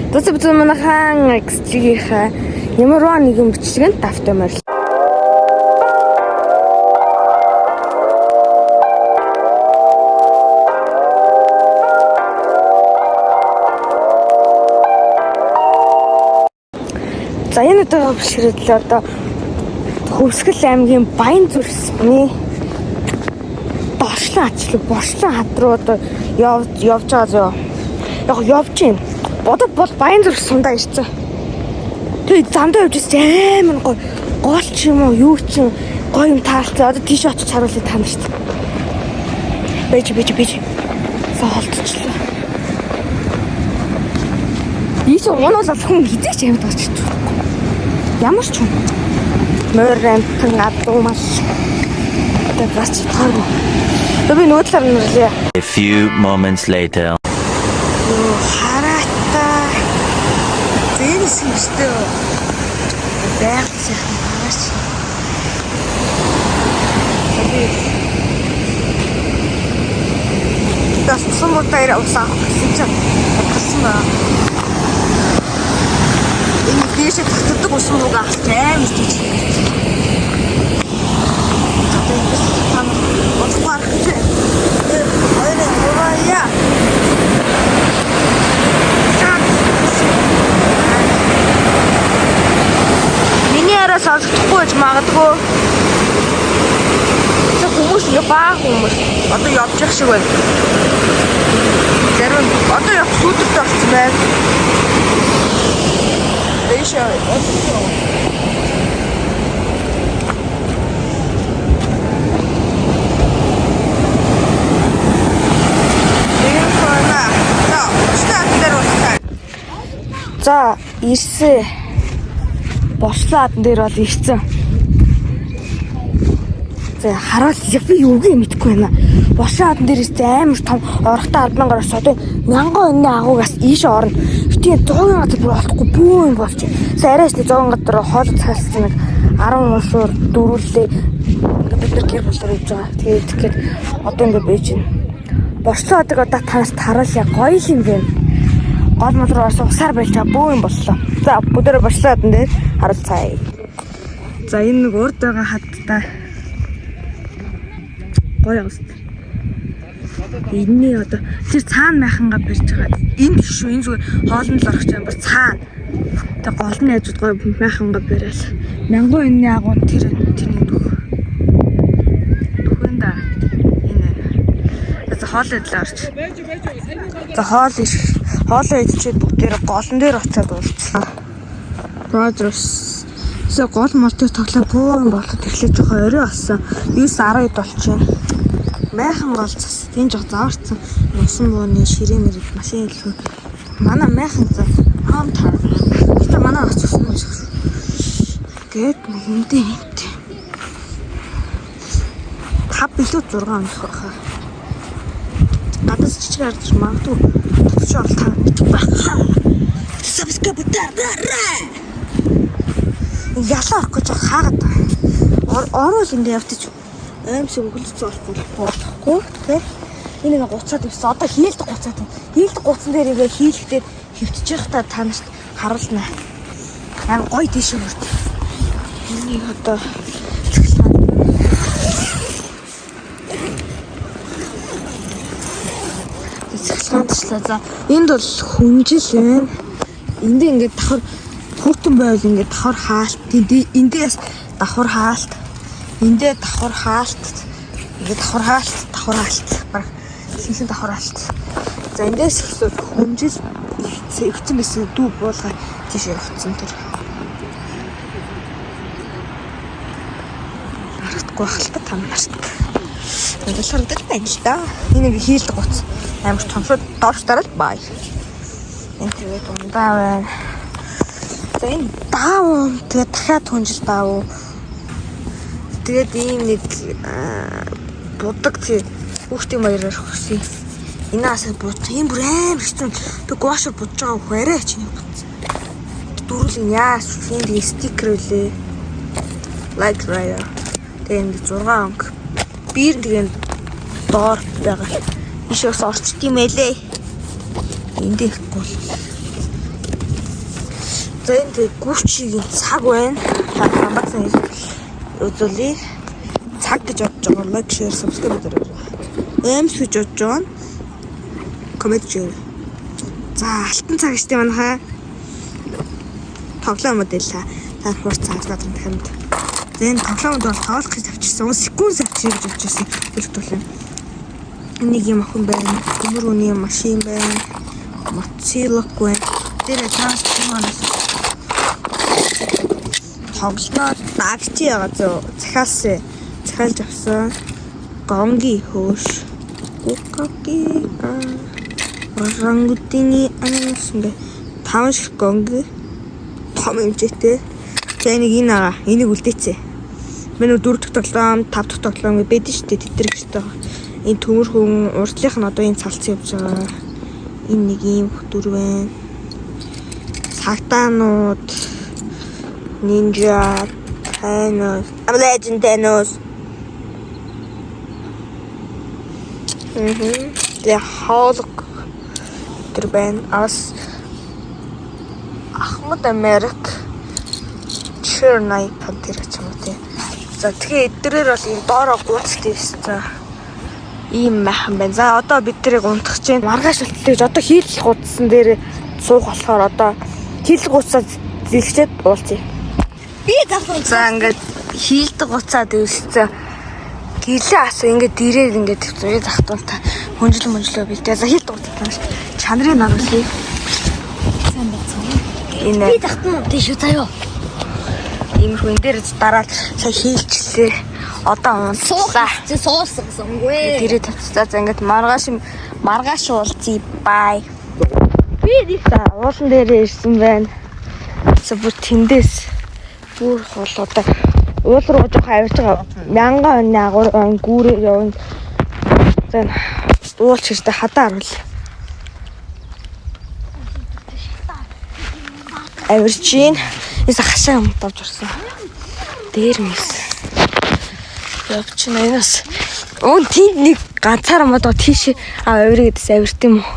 Төсөв манайхан XG-ийнхаа ямар нэг юм бичлэгэнд тавтай морил. За энэ одоо бишрэдлээ одоо Хөвсгөл аймгийн Баян зүрхсний Доршлон ачлаг Боршлон хад руу одоо явж байгаа зөө. Яг явж юм. Бодол Баян зүрх сундаа ирсэн. Тэгээ замдаа явж ирсэн амар гол ч юм уу юу ч юм гоё юм таалцсан. Одоо тийш очиж харуулъя та нарт. Бэж. Саалтчлаа. Ийш уунаас хүн хизээч амьд очиж. Ямар ч юм. Морент надуу маш тэгэж таар. Би нуудлаар нэрлээ. A few moments later. Хараатай. Зэнс юмштэй. Бэрцэх маш. Тас сумутайр усаа гэсэн чинь болсон ба. Энэ дэшээ татдаг ус мууг авч аим гэж. Сонсохгүй гэж магадгүй. Тэг хүмүүс баа хүмүүс одоо явж явах шиг байна. Зарим одоо яг сүдэрт орсон байна. Дэшээ оцсон. За ирсэн. Бослаадан дээр бол ирсэн. За харуул би юуг мэдэхгүй байна. Бослаадан дээр ирсэн амар том орхтой 10,000-аар одоо 1000 өнний агуугаас ийш орно. Гэтэ 100 газар бүр болохгүй бүү юм болчих. Арайс 100 газар хоол цаалсан нэг 10 уусуур дөрүүлээ. Бид нар гэр бүлээр явж байгаа. Тэгээд одоо ингэ байж байна. Бослаадаг одоо танаас харуулъя гоё юм байна. Гол мод руу орсон усаар байлж байгаа бөө юм боллоо. За бүгдээ бослоодан дээр харуулцгаая. За энэ нэг урд байгаа хаттай гоё явсан. Энэний одоо тэр цаана майхангаа барьж байгаа. Энэ биш шүү. Энэ зүгээр хоолнд л орох юм бар цаана. Тэг гол нь яжууд гоё майхангаа бариал. 1000 энэний агуу тэр нүг. Түхэндээ энэ. За хоол идлээ орч. За хоолоо идчихэд бүгдээр голон дээр очиад уулзсан. Brothers. За гол малтыг тоглоо бөөн болоод эхлэж байгаа орой болсон. 9:12 болчихно. Майхан гол цас тийм жоо зааварцсан. Усан бууны ширээн мэрэг машин илүү. Манай майхан цас хаан таар. Гэтэ манай очсон юм шиг. Гэт нүмдээ хинт. 5 билүү 6 онох байхаа. Надаас чичиг харж магадгүй. Төвчөөр тав байх. Subscribe дараарай. Ялаа орох гэж хаагаад орвол ингэ явтаж аим шиг өглөж болохгүй тий. Энэ нэг гуцаад ирсэн. Одоо хийлдэг гуцаад. Хийлдэг гуцсан дээр ингээ хийлэгдээд хөвтөж явахдаа та нарт харуулна. Аа гоё тийш өрт. Энийг одоо цэцгэлэнчлээ. За энд бол хүнжил байна. Энд ингээд давхар хүртэн байвал ингээд давхар хаалт. Эндээс давхар хаалт. Эндээ давхар хаалт. Ингээд давхар хаалт. Баг сэлэн давхар хаалт. За эндээс ихсэл хүнжил өвцөн байсан дүү буулгаа тийш явцсан тэр. Харагдахгүй хальтаа там нарт. Ингээд харагдаж байна л да. Энэ нэг хийлдэг гоц. Амар томшууд доош дараад бай. Энэ тэгээд ундаа байна. За энэ даав. Тэгээд дахиад хүнжил даав. Тэгээд ийм нэг будаг тий хүүхдийн баяраар өгсөн. Энэ асаа бууч. Энэ бүр амар хэцүү. Тэг гоошор будж байгаа хөө арай чинь бодсон. Дөрүл яаш энэ стикер үлээ. Like raya. Тэгээд 6 онг. Биер тэгээд доор байгаа. Ишээс орчт юм элэ. Эндээхгүй. За энэ гүүчийн цаг байна. Хамбацсан үзүүлээ. Цаг гэж бодож байгаа. Лайк, шеэр, сабскрайб дөрөв. Эмс гэж бодож байгаа. Коммент хийв. За алтан цаг штэ манайхаа. Тоглоом модэллаа. Та хурц цаазгаад хамт. За энэ тоглоомд бол тоглох гэж авчирсан. Секунд авчирч гэж авчирсан. Төлөвлөлөө. Энийг юм охин байна. Төмөр үний машин байна. Моцилок байна. Тэр таас тиймээс тоглолтоор дагчи байгаа зөө. Захиалж авсан. Гонги хөөш. Укаки орангутины анасингэ 5 шиг гонги том хэмжээтэй. За энийг үлдээцээ. Миний 4 дахь тоглоом, 5 дахь тоглоом байдаг шүү дээ. Тэдэр гэжтэй байгаа. Энэ төмөрхөн урдлынх нь одоо энэ цалц явж байгаа. Энэ нэг ийм хөтөр байна. Цагтаанууд, Ninja, Thanos, Legend Thanos. Тэгээ хоолог тэр байна. Ас Ахмад Америк Чернай пантер гэж юм уу тий. За тэгээ эдгэрээр бол ийм доороо гуйцтай байсан. Ийм махан байна. За одоо бид тэрийг унтах чинь маргааш болтлогч одоо хийлэл гудсан дээр суух болохоор одоо хийлэл гуцаад зэлчээд уулзъя. Би давхар. За ингээд хийлдэг гуцаад өвлцөө. Гэлээ асуу ингээд дээрээ ингээд зуяа захтуунта хүнжлөө бэлдээ. За хийлдэг гуцаад чанарыг наруулъя. Сайн байна. Би захтуун тийш үү заяа. Иймэрхүү энэ дээр дараад сая хийлчлээ. Одоо унсаа. Суусгасангүй. Дээрээ тавцгаа. За ингээд маргааш уулзъя. Бай. Би нэг уулан дээрээ ирсэн байна. Бүр тэндээс бүр холоодаа уул руу жоохон авирж байгаа. 1000 оны агуур гүүрээ явна. За уулч хэрэг хадаа харуул. Авирж гин. Эсэ хашаа юм давж орсон. Дээр мэс. Явч нэнас. Өн тэнд нэг ганцаар модоо тийш авирыг дэс авирт юм уу?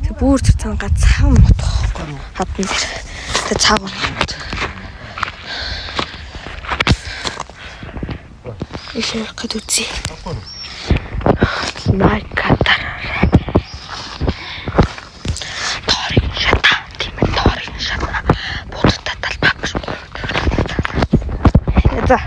Тэг бүр тэр цан ганцхан мод. Хатна дээр. Тэг цаагаар мод. Ишээр гэд үзье. Майкатар. Торын шата. Тийм ээ торын шата. Будтай талбайш. За.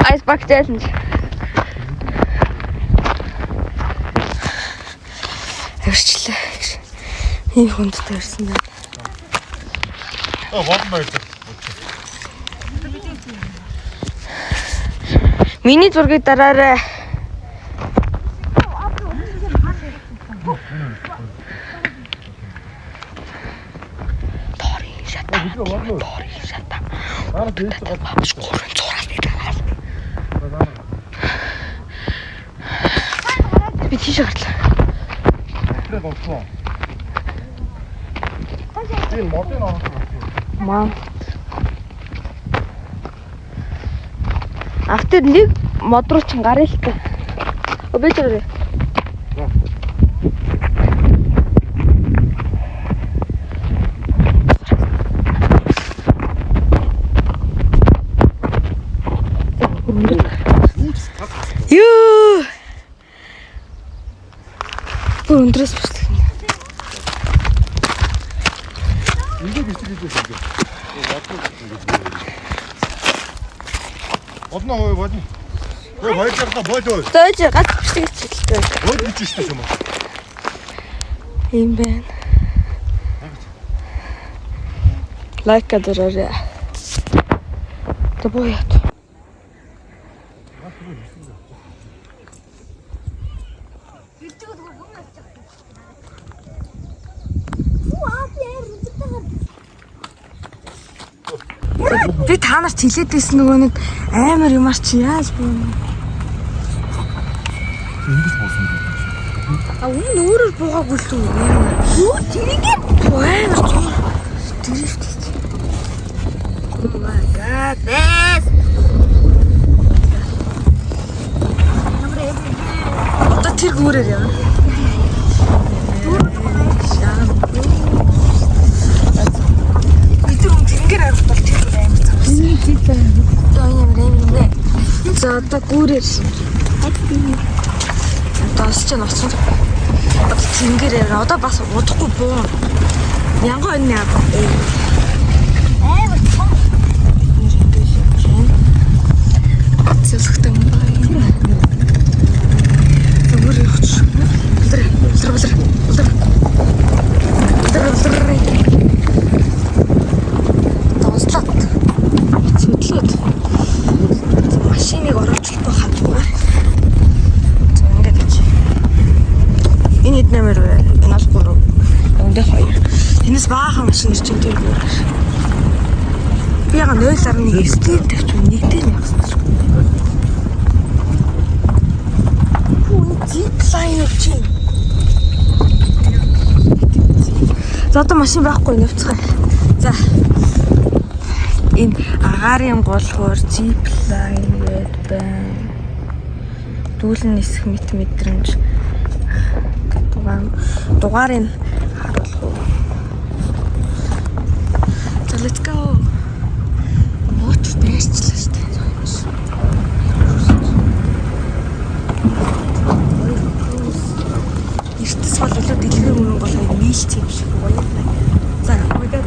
Айсбак challenge. Авирчлаа. Ийм хүндтэй ирсэн байна. Миний зургийг дараарай. Торын шата. Бабш гурван зураг дээр. Би тийш гарлаа. Тэр болчихсон. Энэ модын орсон. Мам. Автер нэг мод руу ч гараа л та. Обэж гараа. Юу. Бүр өндрөөс башлаа. Одно ой водни. Ой баярлалаа болоо. Тойж гад хүчтэй хичээлтэй. Ой гэж штэ юм. Ийм байна. Лайк дөрөөрэй. Тэбоят. Би та нарт хэлээд байсан нөгөө нэг амар юмар чи яаж бэ? Эндээс буусан. Өмнө өөрөөр буугаагүй л үү? Юу тэрийгээ амар зур. Дрифт хийж. Oh my god. Yes. Одоо тэр гүүрээр явна. Тэнгэр арга бол тэр амар завсан. Одоо ямар юм бэ? За одоо гүүрээр. Одоо ч ноцсон. Одоо тэнгэрээр одоо бас удахгүй буу. Янгон энэ яа. Амар том. Зөвхөн байна. Зүгээр явчих. Улдар. Тоослоод. Судлаад. Машиныг оруулахгүй хадгаа. За ингээд гэж. Энэ хэд нэмэр вэ? Энэ бол 3. Өндөө 2. Энэс баахан машин ирж байгаа тийм үү? Би яга 0.1 стил тавьчих нэгтэй нь явсан. Зиплайн чи. За одоо машин байхгүй навцгаа. За. Энэ агаарын голхоор зиплайн гээд байна. Дүүлэн нисэх мэдрэмж. Дугаарыг харуулах уу. За let's go. Мод дээрчлээ шүү дээ. Эртэс бол илүү дэлгэр үнэн бол нийлч юм шиг гоё. За oh my god.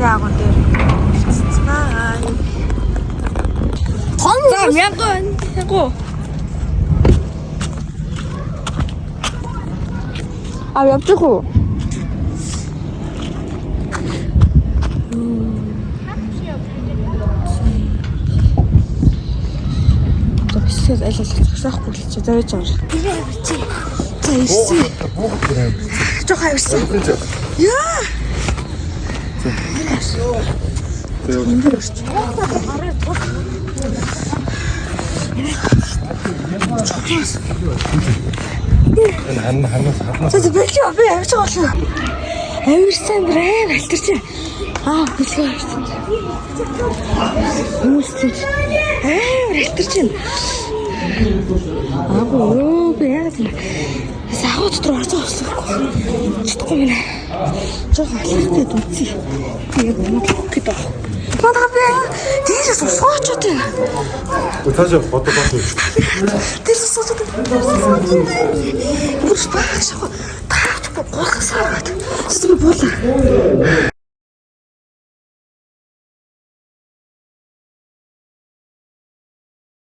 Мянган дээр. За мянган. А явчих уу? За бисээс аль зогсоохгүй л чи зөөж авах. Тэгээ бичи. За ирсэн. Жохоо ирсэн. Яа. За бэлч би авч байгаа шүү. Авирсан брэм алтарч. Бэлгээ авсан. Хүмүүстэй. Алтарч. Би яагаад юм. Сахад дотор орцоо авсахгүй. Читгүй юм. Жохоо алхахтай дүүцээ. Би яг унах гэдэг. Надад тийшээс сууч үү. Утааж фото бат. Тийш сууч үү. Бүр спааш. Таач гохсаад. Зүг буула.